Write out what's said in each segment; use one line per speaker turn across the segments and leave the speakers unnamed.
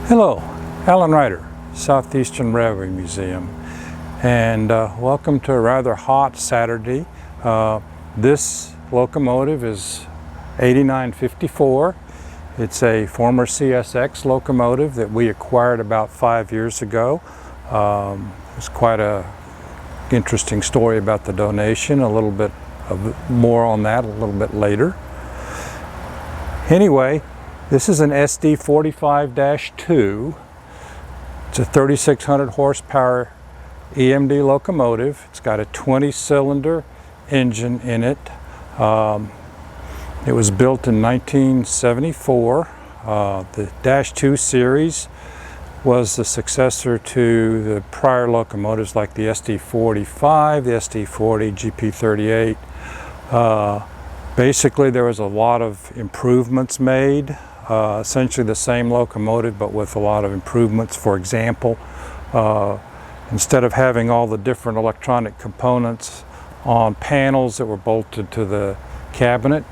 Hello, Alan Ryder, Southeastern Railway Museum, and welcome to a rather hot Saturday. This locomotive is 8954. It's a former CSX locomotive that we acquired about 5 years ago. It's quite a interesting story about the donation, a little bit more on that a little bit later. Anyway, this is an SD45-2. It's a 3600 horsepower EMD locomotive. It's got a 20-cylinder engine in it. It was built in 1974. The -2 series was the successor to the prior locomotives like the SD45, the SD40, GP38. Basically, there was a lot of improvements made. Essentially the same locomotive, but with a lot of improvements. For example, instead of having all the different electronic components on panels that were bolted to the cabinet,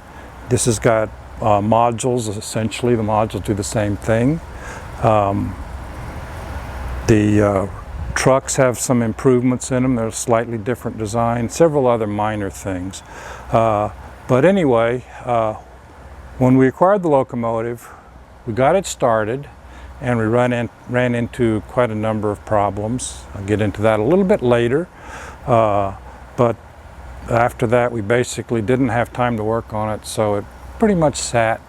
this has got modules. Essentially, the modules do the same thing. The trucks have some improvements in them. They're a slightly different design, several other minor things. But anyway, when we acquired the locomotive, we got it started, and we ran into quite a number of problems. I'll get into that a little bit later. But after that, we basically didn't have time to work on it, so it pretty much sat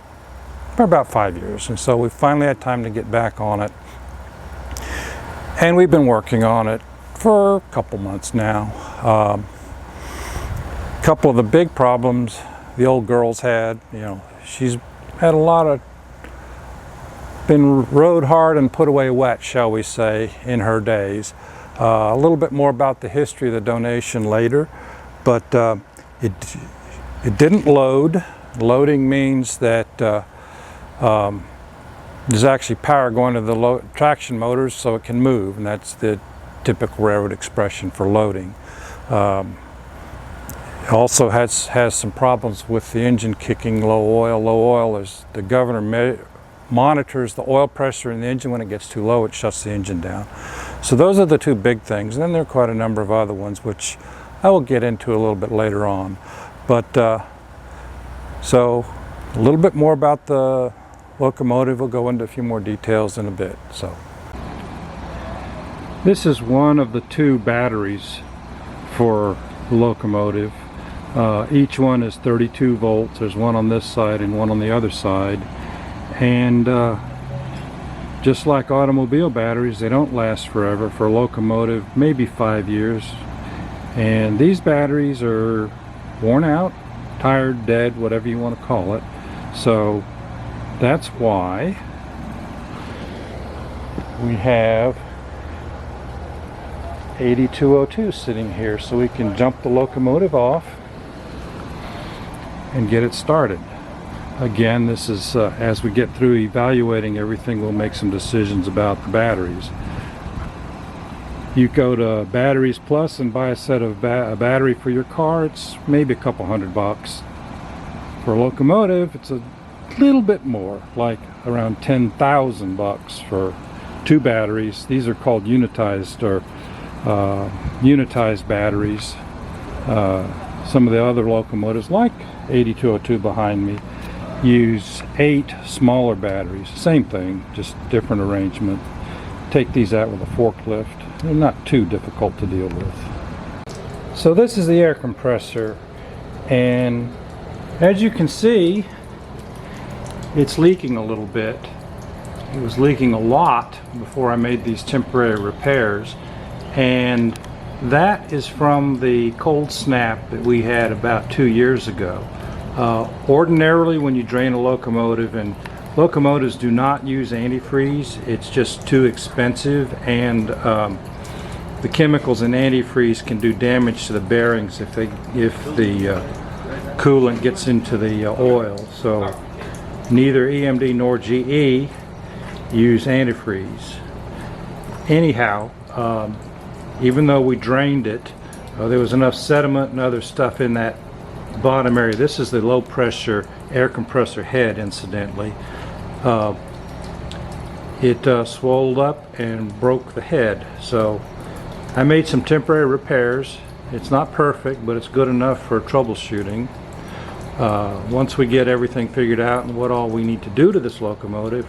for about 5 years. And so we finally had time to get back on it. And we've been working on it for a couple months now. A couple of the big problems the old girl's had, she's had been rode hard and put away wet, shall we say, in her days. A little bit more about the history of the donation later, but it didn't load. Loading means that there's actually power going to the traction motors so it can move, and that's the typical railroad expression for loading. Also has some problems with the engine kicking low oil. Low oil is the governor monitors the oil pressure in the engine. When it gets too low, it shuts the engine down. So those are the two big things. And then there are quite a number of other ones, which I will get into a little bit later on. But so a little bit more about the locomotive. We'll go into a few more details in a bit. So this is one of the two batteries for the locomotive. Each one is 32 volts. There's one on this side and one on the other side. And just like automobile batteries, they don't last forever. For a locomotive, maybe 5 years. And these batteries are worn out, tired, dead, whatever you want to call it. So that's why we have 8202 sitting here, so we can jump the locomotive off and get it started. Again, this is as we get through evaluating everything, we'll make some decisions about the batteries. You go to Batteries Plus and buy a set of a battery for your car. It's maybe a couple $100. For a locomotive, it's a little bit more, like around $10,000 for two batteries. These are called unitized or unitized batteries. Some of the other locomotives, like 8202 behind me, use 8 smaller batteries. Same thing, just different arrangement. Take these out with a forklift. They're not too difficult to deal with. So this is the air compressor, and as you can see, it's leaking a little bit. It was leaking a lot before I made these temporary repairs, and that is from the cold snap that we had about 2 years ago. Ordinarily, when you drain a locomotive, and locomotives do not use antifreeze, it's just too expensive, and the chemicals in antifreeze can do damage to the bearings if the coolant gets into the oil. So neither EMD nor GE use antifreeze. Anyhow, even though we drained it, there was enough sediment and other stuff in that bottom area. This is the low pressure air compressor head, incidentally. it swelled up and broke the head. So I made some temporary repairs. It's not perfect, but it's good enough for troubleshooting. Once we get everything figured out and what all we need to do to this locomotive,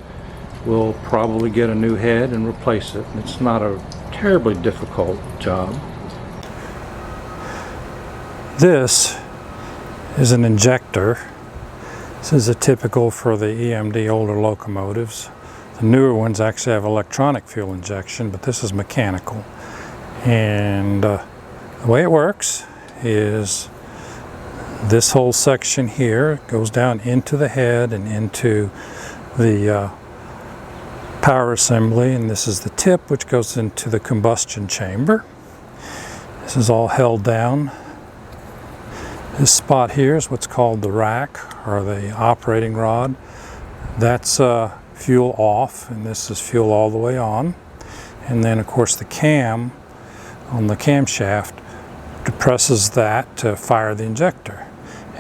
we'll probably get a new head and replace it. It's not a terribly difficult job. This is an injector. This is a typical for the EMD older locomotives. The newer ones actually have electronic fuel injection, but this is mechanical. And the way it works is this whole section here goes down into the head and into the power assembly, and this is the tip which goes into the combustion chamber. This is all held down. This spot here is what's called the rack, or the operating rod. That's fuel off, and this is fuel all the way on. And then of course the cam on the camshaft depresses that to fire the injector.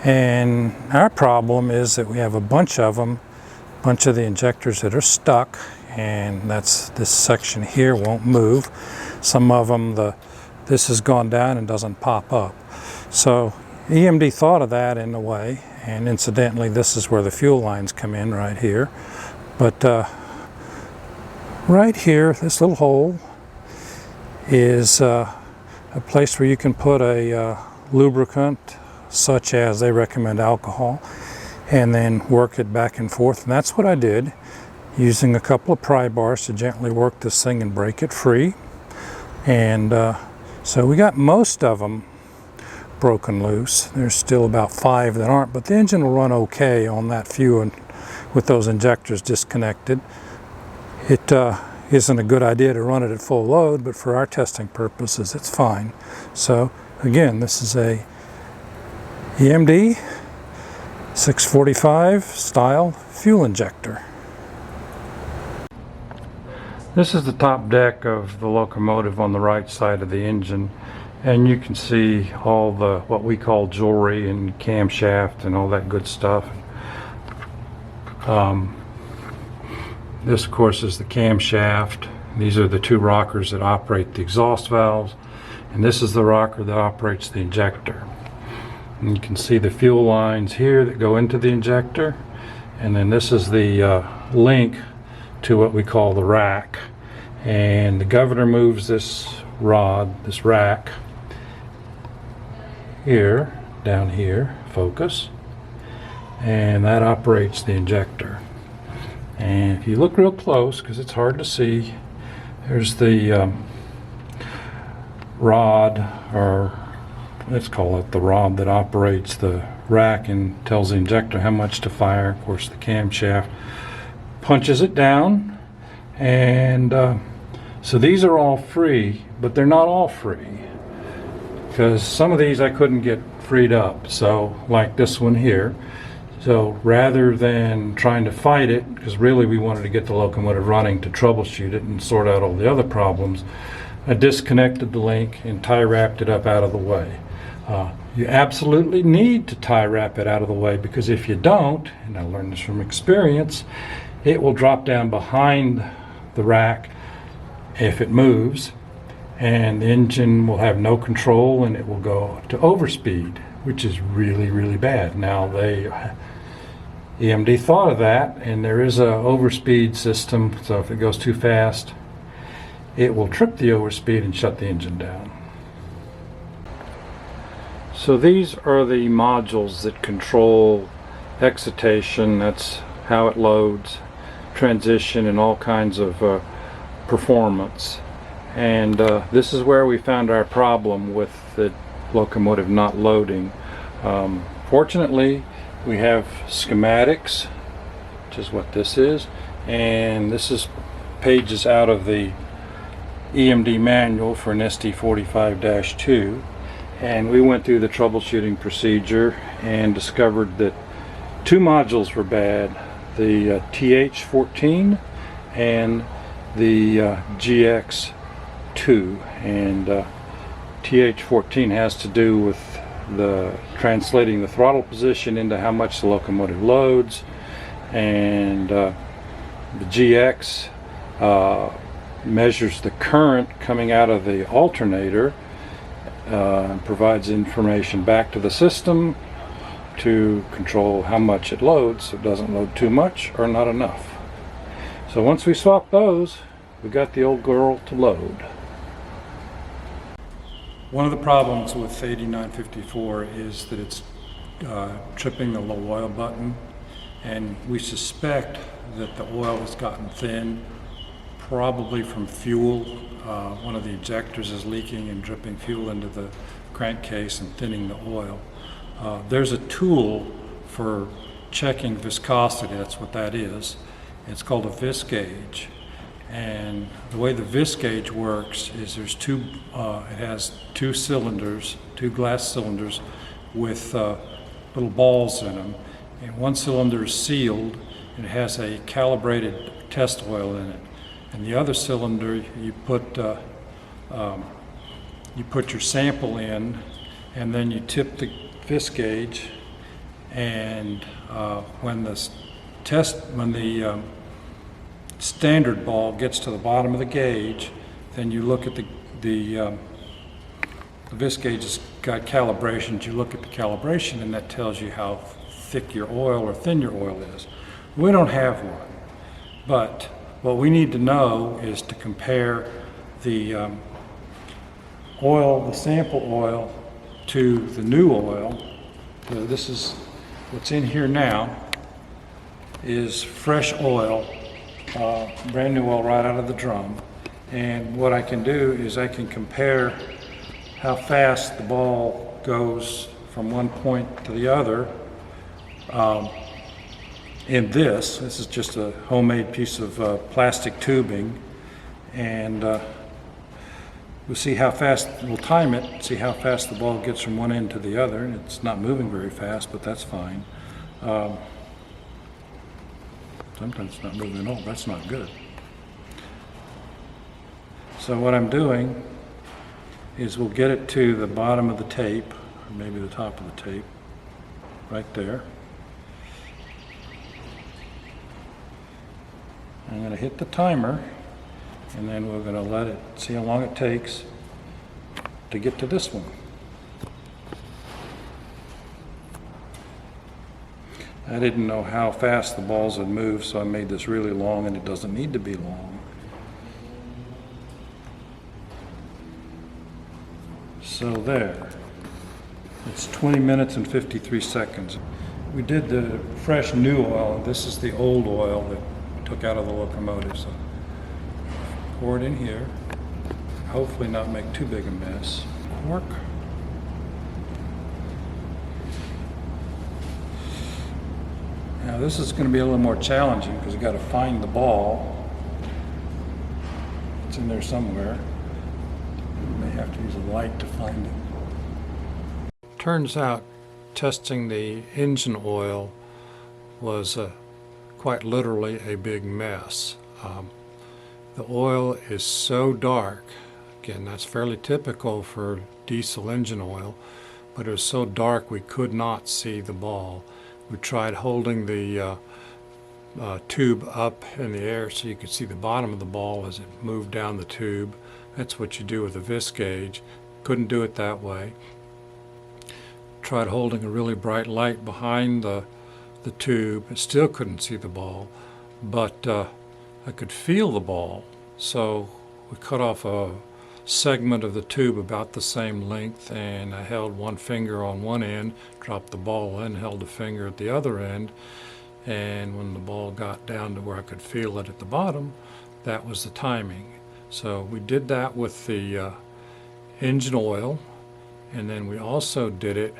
And our problem is that we have a bunch of them, a bunch of the injectors that are stuck, and that's this section here won't move. Some of them, this has gone down and doesn't pop up. So EMD thought of that in a way, and incidentally this is where the fuel lines come in right here. But right here, this little hole is a place where you can put a lubricant, such as they recommend alcohol, and then work it back and forth. And that's what I did, using a couple of pry bars to gently work this thing and break it free. And so we got most of them broken loose. There's still about 5 that aren't, but the engine will run okay on that few and with those injectors disconnected. It isn't a good idea to run it at full load, but for our testing purposes it's fine. So again, this is a EMD 645 style fuel injector. This is the top deck of the locomotive on the right side of the engine, and you can see all the what we call jewelry and camshaft and all that good stuff. This of course is the camshaft. These are the 2 rockers that operate the exhaust valves, and this is the rocker that operates the injector. And you can see the fuel lines here that go into the injector, and then this is the link to what we call the rack. And the governor moves this rod, this rack here, down here, focus, and that operates the injector. And if you look real close, because it's hard to see, there's the rod, or let's call it the rod that operates the rack and tells the injector how much to fire. Of course the camshaft punches it down, and so these are all free, but they're not all free, because some of these I couldn't get freed up, so like this one here. So rather than trying to fight it, because really we wanted to get the locomotive running to troubleshoot it and sort out all the other problems, I disconnected the link and tie wrapped it up out of the way. You absolutely need to tie wrap it out of the way, because if you don't, and I learned this from experience, it will drop down behind the rack if it moves, and the engine will have no control and it will go to overspeed, which is really, really bad. Now EMD thought of that, and there is a overspeed system, so if it goes too fast, it will trip the overspeed and shut the engine down. So these are the modules that control excitation, that's how it loads, transition, and all kinds of performance. And this is where we found our problem with the locomotive not loading. Fortunately, we have schematics, which is what this is, and this is pages out of the EMD manual for an SD45-2, and we went through the troubleshooting procedure and discovered that 2 modules were bad, the TH14 and the GX2, and TH14 has to do with translating the throttle position into how much the locomotive loads, and the GX measures the current coming out of the alternator, and provides information back to the system to control how much it loads, so it doesn't load too much or not enough. So once we swap those, we got the old girl to load. One of the problems with 8954 is that it's tripping the low oil button, and we suspect that the oil has gotten thin, probably from fuel. One of the injectors is leaking and dripping fuel into the crankcase and thinning the oil. There's a tool for checking viscosity, that's what that is. It's called a vis gauge. And the way the vis gauge works is there's it has two cylinders, two glass cylinders with little balls in them. And one cylinder is sealed and it has a calibrated test oil in it. And the other cylinder, you put your sample in, and then you tip the vis gauge, and when the standard ball gets to the bottom of the gauge, then you look at the vis gauge has got calibrations. You look at the calibration, and that tells you how thick your oil or thin your oil is. We don't have one, but what we need to know is to compare the oil, the sample oil, to the new oil. This is what's in here now is fresh oil, brand new oil right out of the drum. And what I can do is I can compare how fast the ball goes from one point to the other. In this is just a homemade piece of plastic tubing, and we'll see how fast, we'll time it, see how fast the ball gets from one end to the other. It's not moving very fast, but that's fine. Sometimes it's not moving at all, that's not good. So what I'm doing is we'll get it to the bottom of the tape, or maybe the top of the tape, right there. I'm going to hit the timer, and then we're going to let it, see how long it takes to get to this one. I didn't know how fast the balls would move, so I made this really long, and it doesn't need to be long. So there. It's 20 minutes and 53 seconds. We did the fresh new oil. This is the old oil that took out of the locomotive. So pour it in here. Hopefully not make too big a mess. Cork. Now this is going to be a little more challenging because you've got to find the ball. It's in there somewhere. You may have to use a light to find it. Turns out testing the engine oil was quite literally a big mess. The oil is so dark. Again, that's fairly typical for diesel engine oil, but it was so dark we could not see the ball. We tried holding the tube up in the air so you could see the bottom of the ball as it moved down the tube. That's what you do with a vis gauge. Couldn't do it that way. Tried holding a really bright light behind the tube. I still couldn't see the ball, but I could feel the ball. So we cut off a segment of the tube about the same length, and I held one finger on one end, dropped the ball in, held a finger at the other end, and when the ball got down to where I could feel it at the bottom, that was the timing. So we did that with the engine oil, and then we also did it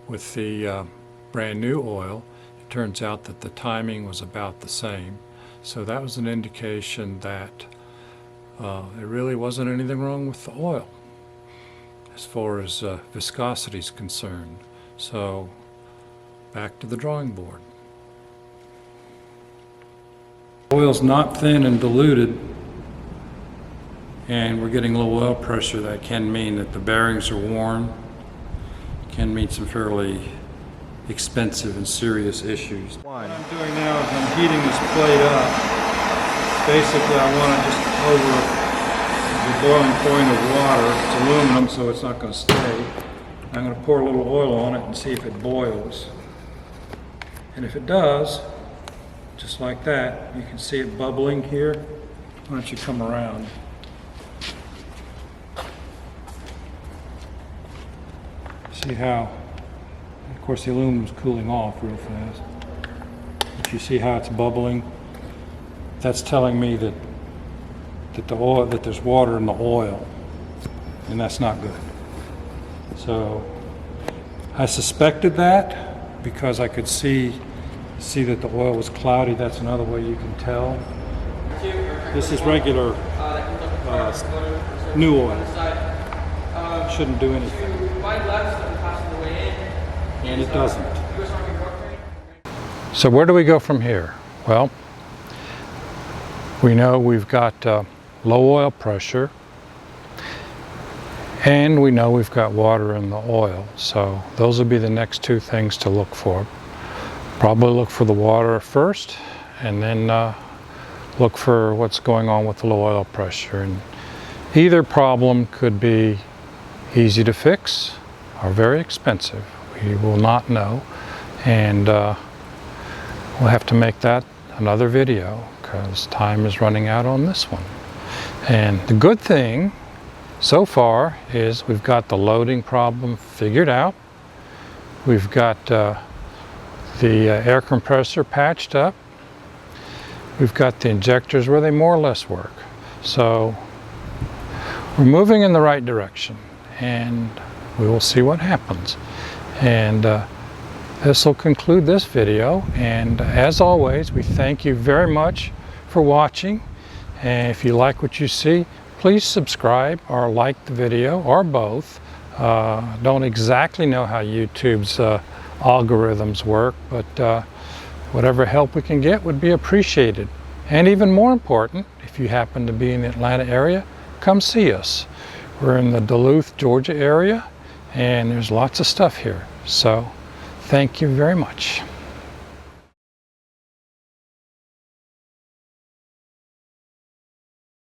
with the brand new oil. It turns out that the timing was about the same. So that was an indication that there really wasn't anything wrong with the oil as far as viscosity is concerned. So back to the drawing board. Oil's not thin and diluted, and we're getting low oil pressure. That can mean that the bearings are worn. Can mean some fairly expensive and serious issues. What I'm doing now is I'm heating this plate up Basically, I want it just over the boiling point of water. It's aluminum, so it's not going to stay. I'm going to pour a little oil on it and see if it boils. And if it does, just like that, you can see it bubbling here. Why don't you come around? See how, of course, the aluminum's cooling off real fast. But you see how it's bubbling? That's telling me that there's water in the oil, and that's not good. So I suspected that because I could see that the oil was cloudy. That's another way you can tell. This is regular new oil. Shouldn't do anything. And it doesn't. So where do we go from here? Well, we know we've got low oil pressure, and we know we've got water in the oil. So those will be the next two things to look for. Probably look for the water first, and then look for what's going on with the low oil pressure. And either problem could be easy to fix or very expensive. We will not know, and we'll have to make that another video because time is running out on this one. And the good thing so far is we've got the loading problem figured out. We've got the air compressor patched up. We've got the injectors where they more or less work. So we're moving in the right direction, and we will see what happens. And this will conclude this video, and as always, we thank you very much for watching. And if you like what you see, please subscribe or like the video, or both. Don't exactly know how YouTube's algorithms work, but whatever help we can get would be appreciated. And even more important, if you happen to be in the Atlanta area, come see us. We're in the Duluth, Georgia area, and there's lots of stuff here. So thank you very much.